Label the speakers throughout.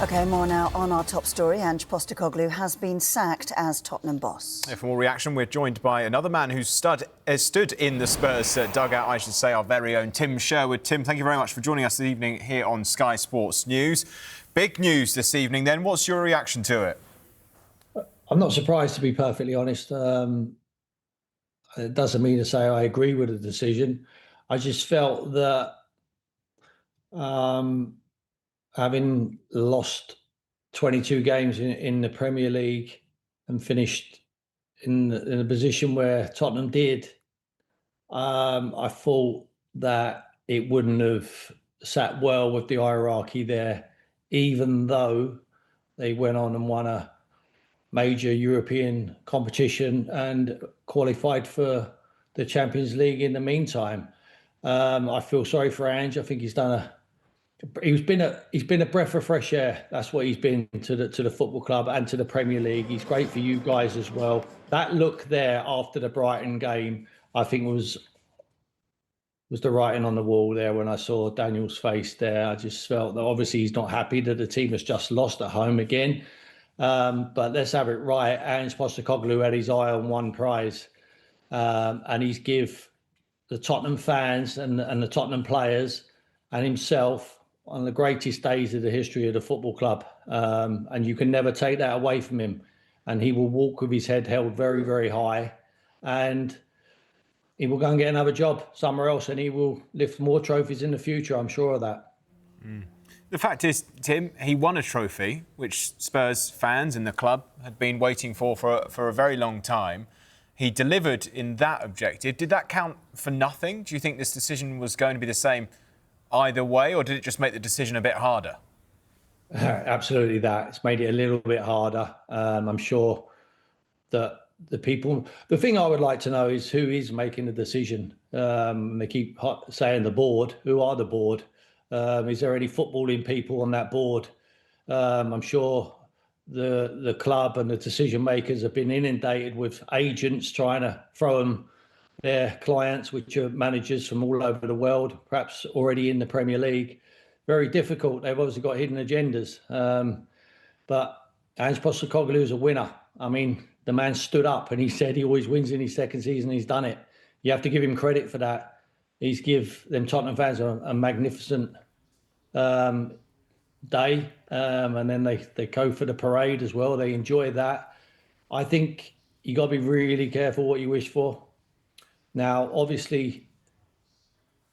Speaker 1: OK, more now on our top story. Ange Postecoglou has been sacked as Tottenham boss.
Speaker 2: For more reaction, we're joined by another man who stood in the Spurs dugout, I should say, our very own Tim Sherwood. Tim, thank you very much for joining us this evening here on Sky Sports News. Big news this evening then. What's your reaction to it?
Speaker 3: I'm not surprised, to be perfectly honest. It doesn't mean to say I agree with the decision. I just felt that having lost 22 games in the Premier League and finished in a position where Tottenham did, I thought that it wouldn't have sat well with the hierarchy there, even though they went on and won a major European competition and qualified for the Champions League in the meantime. I feel sorry for Ange. I think he's been a breath of fresh air. That's what he's been to the football club and to the Premier League. He's great for you guys as well. That look there after the Brighton game, I think was the writing on the wall there when I saw Daniel's face there. I just felt that obviously he's not happy that the team has just lost at home again. But let's have it right. Ange Postecoglou had his eye on one prize, and he's give the Tottenham fans and the Tottenham players and himself one of the greatest days of the history of the football club. And you can never take that away from him. And he will walk with his head held very, very high. And he will go and get another job somewhere else, and he will lift more trophies in the future. I'm sure of that.
Speaker 2: The fact is, Tim, he won a trophy, which Spurs fans in the club had been waiting for a very long time. He delivered in that objective. Did that count for nothing? Do you think this decision was going to be the same either way, or did it just make the decision a bit harder?
Speaker 3: Absolutely that. It's made it a little bit harder. I'm sure that the thing I would like to know is who is making the decision. They keep saying the board. Who are the board? Is there any footballing people on that board? I'm sure the club and the decision makers have been inundated with agents trying to throw them their clients, which are managers from all over the world, perhaps already in the Premier League. Very difficult. They've obviously got hidden agendas. But Ange Postecoglou is a winner. I mean, the man stood up and he said he always wins in his second season. He's done it. You have to give him credit for that. He's give them Tottenham fans a magnificent day. And then they go for the parade as well. They enjoy that. I think you got to be really careful what you wish for. Now, obviously,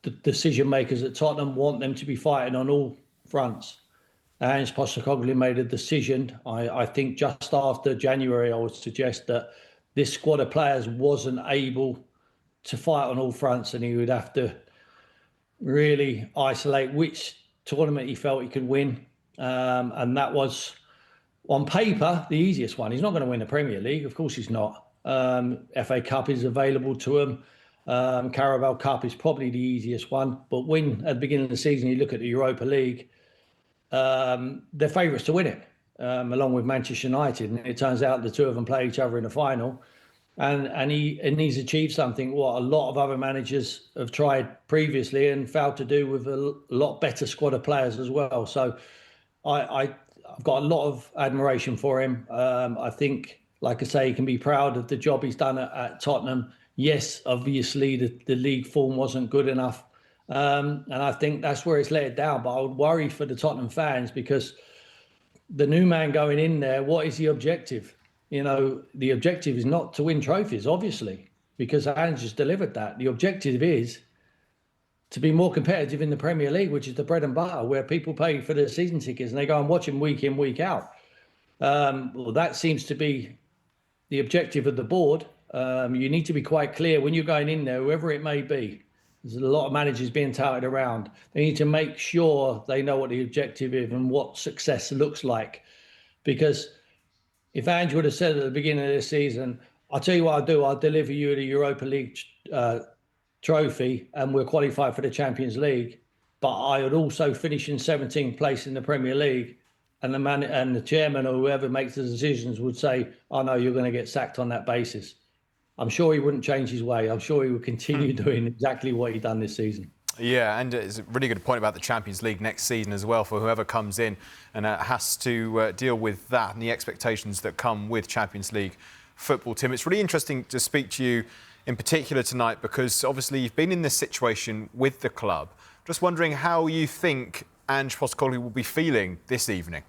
Speaker 3: the decision makers at Tottenham want them to be fighting on all fronts. Ange Postecoglou made a decision. I think just after January, I would suggest that this squad of players wasn't able to fight on all fronts, and he would have to really isolate which tournament he felt he could win. And that was, on paper, the easiest one. He's not going to win the Premier League. Of course he's not. FA Cup is available to him. Carabao Cup is probably the easiest one. But when, at the beginning of the season, you look at the Europa League, they're favourites to win it, along with Manchester United. And it turns out the two of them play each other in the final. And he's achieved something what a lot of other managers have tried previously and failed to do with a lot better squad of players as well. So I've got a lot of admiration for him. I think, like I say, he can be proud of the job he's done at Tottenham. Yes, obviously the league form wasn't good enough. And I think that's where it's let it down. But I would worry for the Tottenham fans, because the new man going in there, what is the objective? You know, the objective is not to win trophies, obviously, because Ange has delivered that. The objective is to be more competitive in the Premier League, which is the bread and butter, where people pay for their season tickets and they go and watch him week in, week out. Well, that seems to be the objective of the board. You need to be quite clear when you're going in there, whoever it may be. There's a lot of managers being touted around. They need to make sure they know what the objective is and what success looks like. Because if Ange would have said at the beginning of this season, I'll tell you what I'll do, I'll deliver you the Europa League trophy and we'll qualify for the Champions League, but I would also finish in 17th place in the Premier League, and the chairman or whoever makes the decisions would say, oh no, you're going to get sacked on that basis. I'm sure he wouldn't change his way. I'm sure he would continue doing exactly what he's done this season.
Speaker 2: Yeah, and it's a really good point about the Champions League next season as well for whoever comes in and has to deal with that and the expectations that come with Champions League football. Tim, it's really interesting to speak to you in particular tonight because obviously you've been in this situation with the club. Just wondering how you think Ange Postecoglou will be feeling this evening.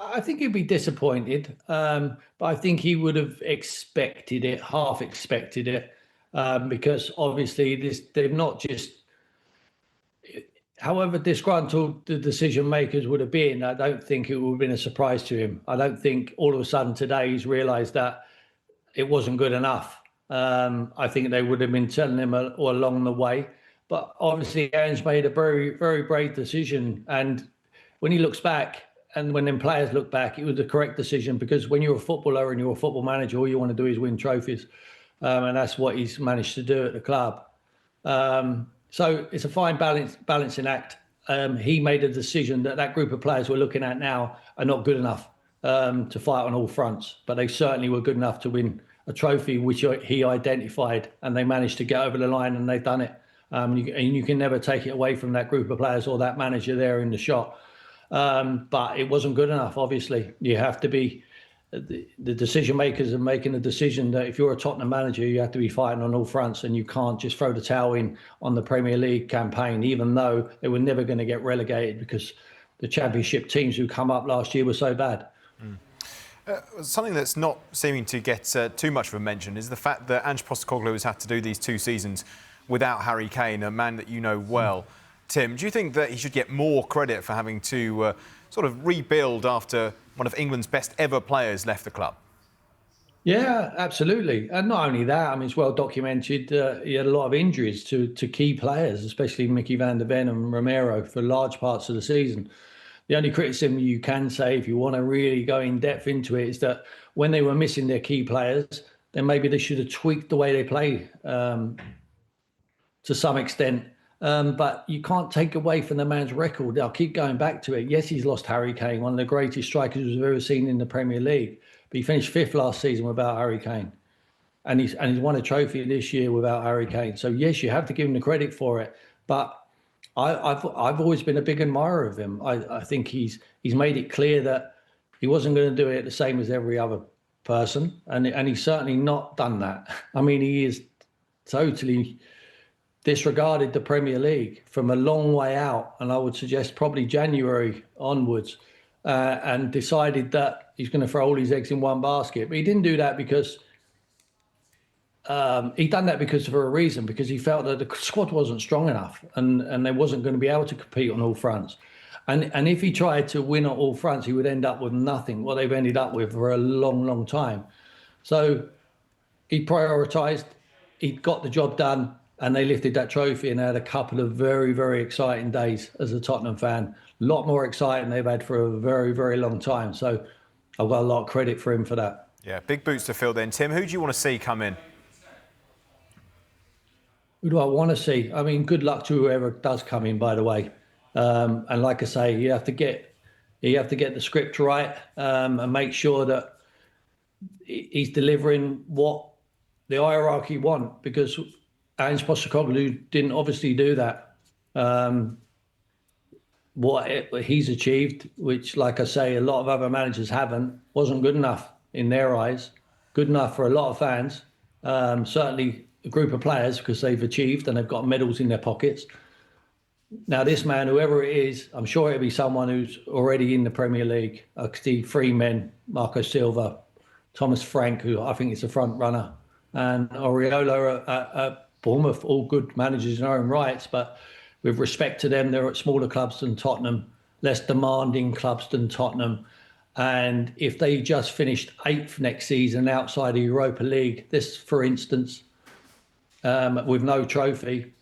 Speaker 3: I think he'd be disappointed, but I think he would have expected it, half expected it, because obviously they've not just, however disgruntled the decision makers would have been, I don't think it would have been a surprise to him. I don't think all of a sudden today he's realised that it wasn't good enough. I think they would have been telling him all along the way. But obviously, Ange made a very, very brave decision. And when he looks back, and when them players look back, it was the correct decision because when you're a footballer and you're a football manager, all you want to do is win trophies. And that's what he's managed to do at the club. So it's a fine balancing act. He made a decision that group of players we're looking at now are not good enough to fight on all fronts, but they certainly were good enough to win a trophy, which he identified, and they managed to get over the line, and they've done it. And you can never take it away from that group of players or that manager there in the shot. But it wasn't good enough, obviously. You have to be, the decision makers are making a decision that if you're a Tottenham manager, you have to be fighting on all fronts and you can't just throw the towel in on the Premier League campaign, even though they were never going to get relegated because the Championship teams who come up last year were so bad.
Speaker 2: Something that's not seeming to get too much of a mention is the fact that Ange Postecoglou has had to do these 2 seasons without Harry Kane, a man that you know well. Tim, do you think that he should get more credit for having to sort of rebuild after one of England's best ever players left the club?
Speaker 3: Yeah, absolutely. And not only that, I mean, it's well documented. He had a lot of injuries to key players, especially Mickey van der Ven and Romero for large parts of the season. The only criticism you can say, if you want to really go in depth into it, is that when they were missing their key players, then maybe they should have tweaked the way they play to some extent. But you can't take away from the man's record. I'll keep going back to it. Yes, he's lost Harry Kane, one of the greatest strikers we've ever seen in the Premier League. But he finished 5th last season without Harry Kane. And he's won a trophy this year without Harry Kane. So, yes, you have to give him the credit for it. But I've always been a big admirer of him. I think he's made it clear that he wasn't going to do it the same as every other person. And he's certainly not done that. I mean, he is totally disregarded the Premier League from a long way out, and I would suggest probably January onwards, and decided that he's going to throw all his eggs in one basket. But he didn't do that because he done that because for a reason, because he felt that the squad wasn't strong enough and they wasn't going to be able to compete on all fronts. And if he tried to win on all fronts, he would end up with nothing, what they've ended up with for a long, long time. So he prioritised, he got the job done, and they lifted that trophy and had a couple of very, very exciting days as a Tottenham fan. A lot more exciting they've had for a very, very long time. So I've got a lot of credit for him for that.
Speaker 2: Yeah, big boots to fill then. Tim, who do you want to see come in?
Speaker 3: Who do I want to see? I mean, good luck to whoever does come in, by the way. And like I say, you have to get the script right and make sure that he's delivering what the hierarchy want, because Ange Postecoglou didn't obviously do that. What he's achieved, which, like I say, a lot of other managers haven't, wasn't good enough in their eyes. Good enough for a lot of fans. Certainly a group of players, because they've achieved and they've got medals in their pockets. Now, this man, whoever it is, I'm sure it'll be someone who's already in the Premier League. I could see 3 men, Marco Silva, Thomas Frank, who I think is a front runner, and Oriola at Bournemouth, all good managers in their own rights, but with respect to them, they're at smaller clubs than Tottenham, less demanding clubs than Tottenham. And if they just finished 8th next season outside the Europa League, this, for instance, with no trophy,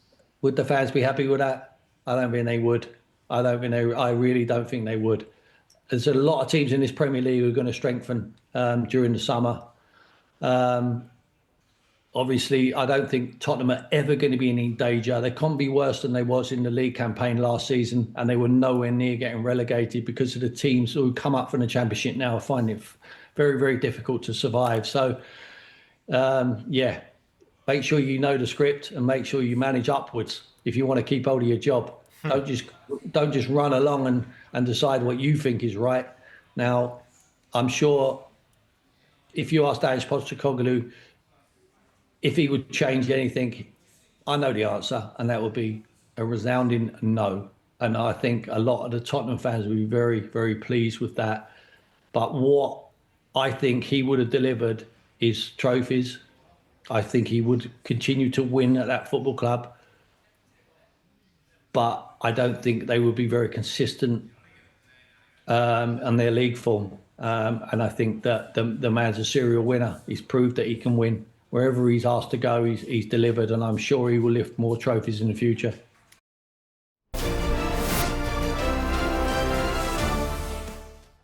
Speaker 3: would the fans be happy with that? I don't think they would. I really don't think they would. There's a lot of teams in this Premier League who are going to strengthen during the summer. Obviously, I don't think Tottenham are ever going to be in any danger. They can't be worse than they was in the league campaign last season, and they were nowhere near getting relegated because of the teams who come up from the Championship now are finding it very, very difficult to survive. So, yeah, make sure you know the script and make sure you manage upwards if you want to keep hold of your job. Don't just run along and decide what you think is right. Now, I'm sure if you asked Ange Postecoglou if he would change anything, I know the answer, and that would be a resounding no. And I think a lot of the Tottenham fans would be very, very pleased with that. But what I think he would have delivered is trophies. I think he would continue to win at that football club. But I don't think they would be very consistent on their league form. And I think that the man's a serial winner. He's proved that he can win. Wherever he's asked to go, he's delivered. And I'm sure he will lift more trophies in the future.